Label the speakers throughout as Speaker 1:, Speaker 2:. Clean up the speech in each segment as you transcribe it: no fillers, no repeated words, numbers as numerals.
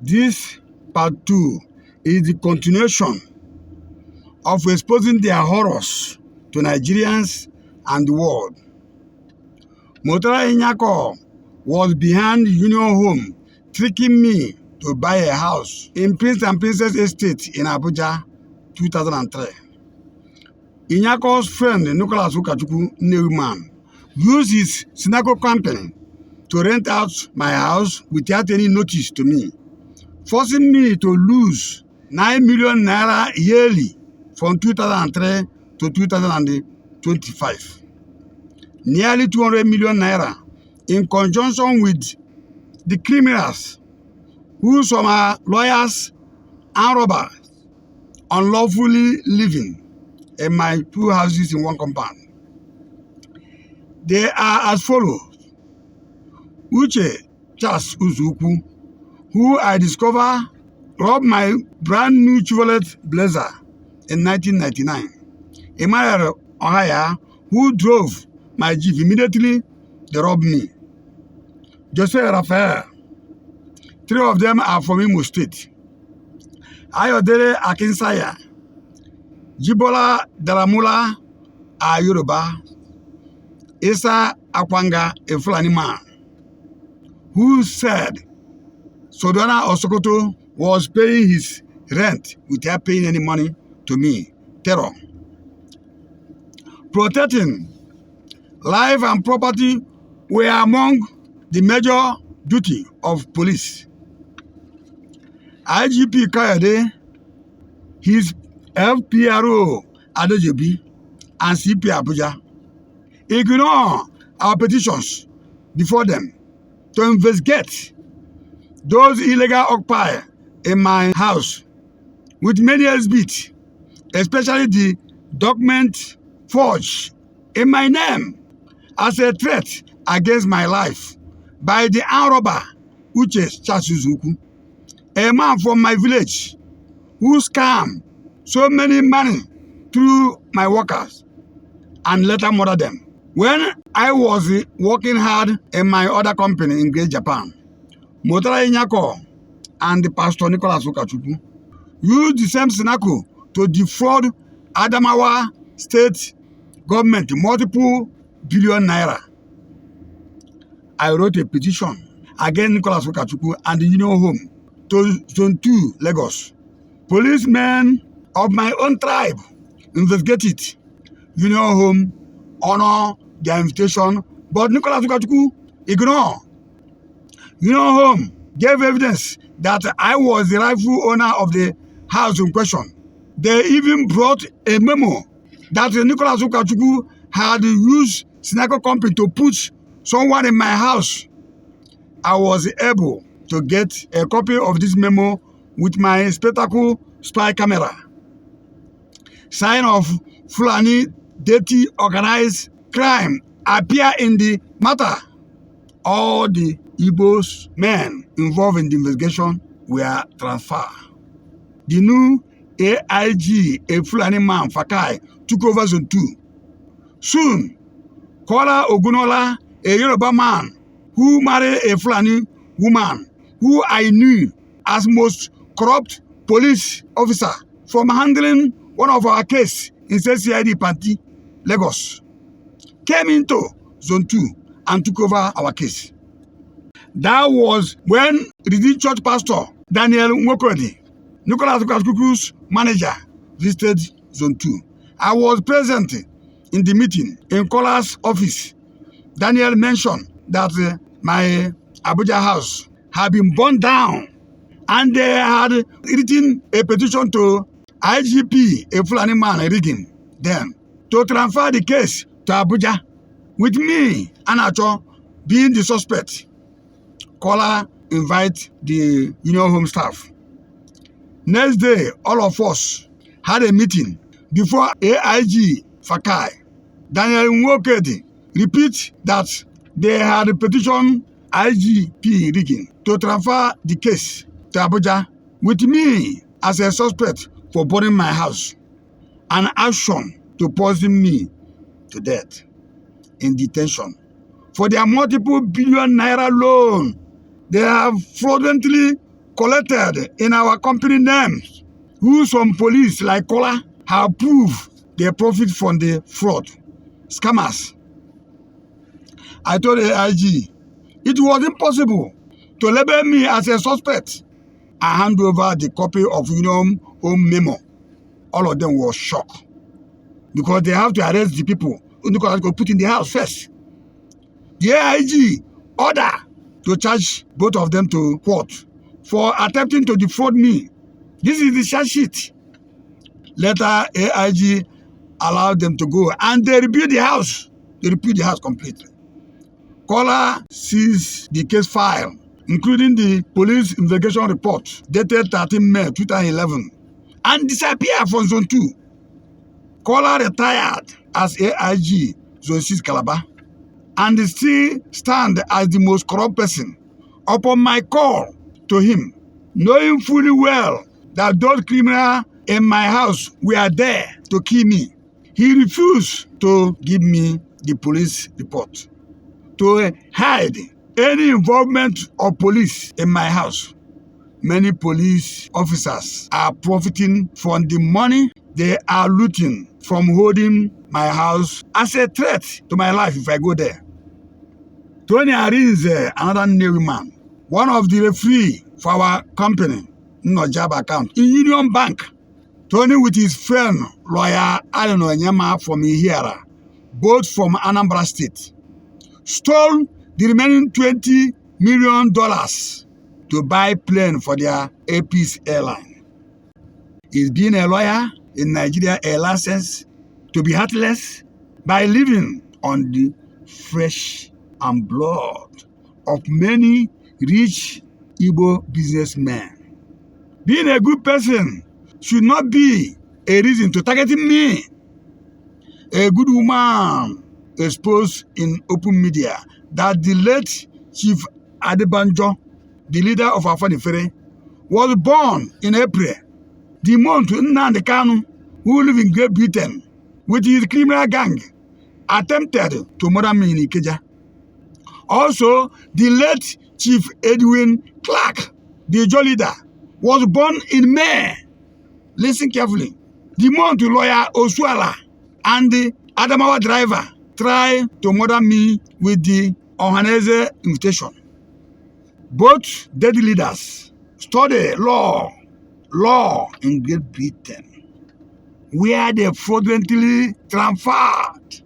Speaker 1: This part 2 is the continuation of exposing their horrors to Nigerians and the world. Murtala Nyako was behind Union Home, tricking me to buy a house in Prince and Princess Estate in Abuja, 2003. Nyako's friend, Nicholas Newman, used his synagogue company to rent out my house without any notice to me, forcing me to lose 9 million naira yearly from 2003 to 2025. Nearly 200 million naira in conjunction with the criminals who some are lawyers and robbers unlawfully living in my 2 houses in one compound. They are as follows. Uche Charles Uzuku, who I discover robbed my brand new Chevrolet Blazer in 1999. Emmanuel Ohaya, who drove my Jeep immediately, they robbed me. Jose Raphael, 3 of them are from Imo State. Kayode Akinsaya, Jibola Daramula are Yoruba. Isa Akwanga, a Fulani man, who said Sodona Osokoto was paying his rent without paying any money to me. Terror. Protecting life and property were among the major duty of police. IGP Kayode, his FPRO Nnojap, and CP Abuja ignore our petitions before them to investigate those illegal occupiers in my house with many exhibits, especially the document forged in my name as a threat against my life by the armed robber Uche Chasuzuku, a man from my village who scammed so many money through my workers and later murdered them. When I was working hard in my other company in Great Japan, Murtala Nyako and the Pastor Nicholas Ukachukwu used the same synagogue to defraud Adamawa state government multiple billion naira. I wrote a petition against Nicholas Ukachukwu and the Union Home to Zone 2, Lagos. Policemen of my own tribe investigated. Union Home honor their invitation, but Nicholas Ukachukwu ignored. Union Home gave evidence that I was the rightful owner of the house in question. They even brought a memo that Nicholas Ukachukwu had used synagogue company to put someone in my house. I was able to get a copy of this memo with my spectacle spy camera. Sign of Fulani dirty organized crime appear in the matter. All the Igbo's men involved in the investigation were transferred. The new AIG, a Fulani man, Fakai, took over Zone 2. Soon, Kola Ogunola, a Yoruba man who married a Fulani woman who I knew as most corrupt police officer from handling one of our cases in CID Panti, Lagos, came into Zone 2 and took over our case. That was when Redeemed Church Pastor Daniel Nwokodi, Nicholas Ukachukwu manager, visited Zone 2. I was present in the meeting in Kola's office. Daniel mentioned that my Abuja house had been burned down and they had written a petition to IGP, a Fulani man, rigging them to transfer the case to Abuja, with me, Anacho, being the suspect. Kola invite the Union Home staff. Next day, all of us had a meeting before AIG Fakai. Daniel Nwokedi repeat that they had petitioned IGP rigging to transfer the case to Abuja with me as a suspect for burning my house, an action to poison me to death in detention. For their multiple billion naira loan, they have fraudulently collected in our company names, who some police like Kola have proved they profit from the fraud. Scammers. I told the AIG, it was impossible to label me as a suspect. I hand over the copy of Union Home Memo. All of them were shocked because they have to arrest the people who go put in the house first. The AIG order to charge both of them to court for attempting to defraud me. This is the charge sheet. Later, AIG allowed them to go and they rebuilt the house. They rebuilt the house completely. Kola seized the case file, including the police investigation report dated 13 May 2011, and disappeared from Zone 2. Kola retired as AIG Zone 6 Calabar and still stand as the most corrupt person. Upon my call to him, knowing fully well that those criminals in my house were there to kill me, he refused to give me the police report, to hide any involvement of police in my house. Many police officers are profiting from the money they are looting from holding my house as a threat to my life if I go there. Tony is another new man, one of the referees for our company, Nnojap account, in Union Bank. Tony with his friend, lawyer Nnojap from Ihiara, both from Anambra State, stole the remaining $20 million to buy plane for their AP's airline. Is being a lawyer in Nigeria a license to be heartless by living on the flesh and blood of many rich Igbo businessmen? Being a good person should not be a reason to target me. A good woman exposed in open media that the late Chief Adebanjo, the leader of Afanifere, was born in April, the month Nnamdi Kanu, who live in Great Britain, with his criminal gang, attempted to murder me in Ikeja. Also, the late Chief Edwin Clark, the Joe leader, was born in May. Listen carefully. The month lawyer Osuala and the Adamawa driver tried to murder me with the Ohaneze invitation. Both dead leaders study law in Great Britain, where they fraudulently transferred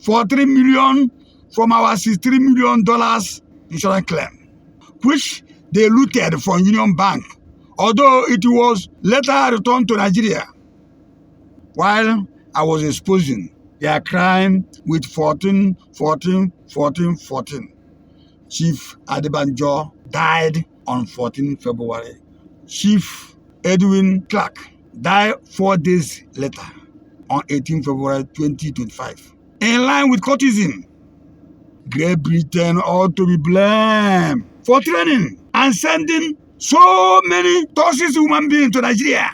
Speaker 1: $43 million from our $63 million insurance claim, which they looted from Union Bank, although it was later returned to Nigeria. While I was exposing their crime with 14. Chief Adebanjo died on 14 February. Chief Edwin Clark died 4 days later on 18 February 2025. In line with courtesan, Great Britain ought to be blamed for training and sending so many toxic human beings to Nigeria.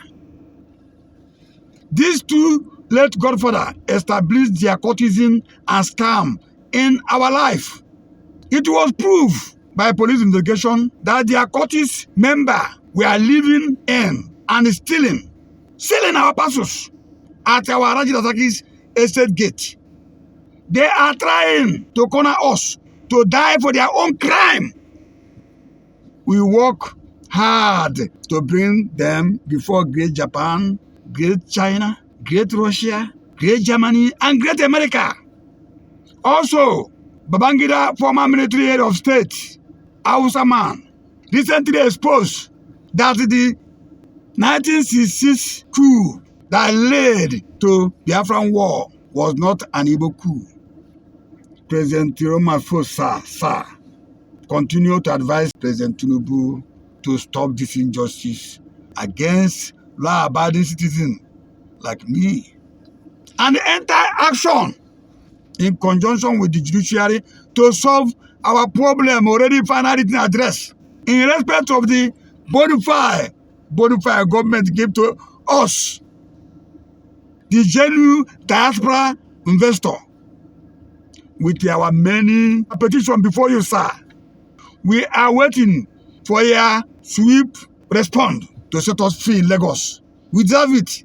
Speaker 1: These two late godfathers established their courtesan and scam in our life. It was proved by police investigation that their courtesan members were living in and stealing our parcels at our Rajidasaki's estate gate. They are trying to corner us to die for their own crime. We work hard to bring them before Great Japan, Great China, Great Russia, Great Germany, and Great America. Also, Babangida, former military head of state, Hausa man, recently exposed that the 1966 coup that led to the Biafran War was not an Igbo coup. President Ramaphosa continued to advise President Tinubu to stop this injustice against law-abiding citizens like me and enter action in conjunction with the judiciary to solve our problem already finally addressed in respect of the bona fide government gave to us, the genuine diaspora investor. With our many petitions before you, sir, we are waiting for your swift respond to set us free in Lagos. We deserve it.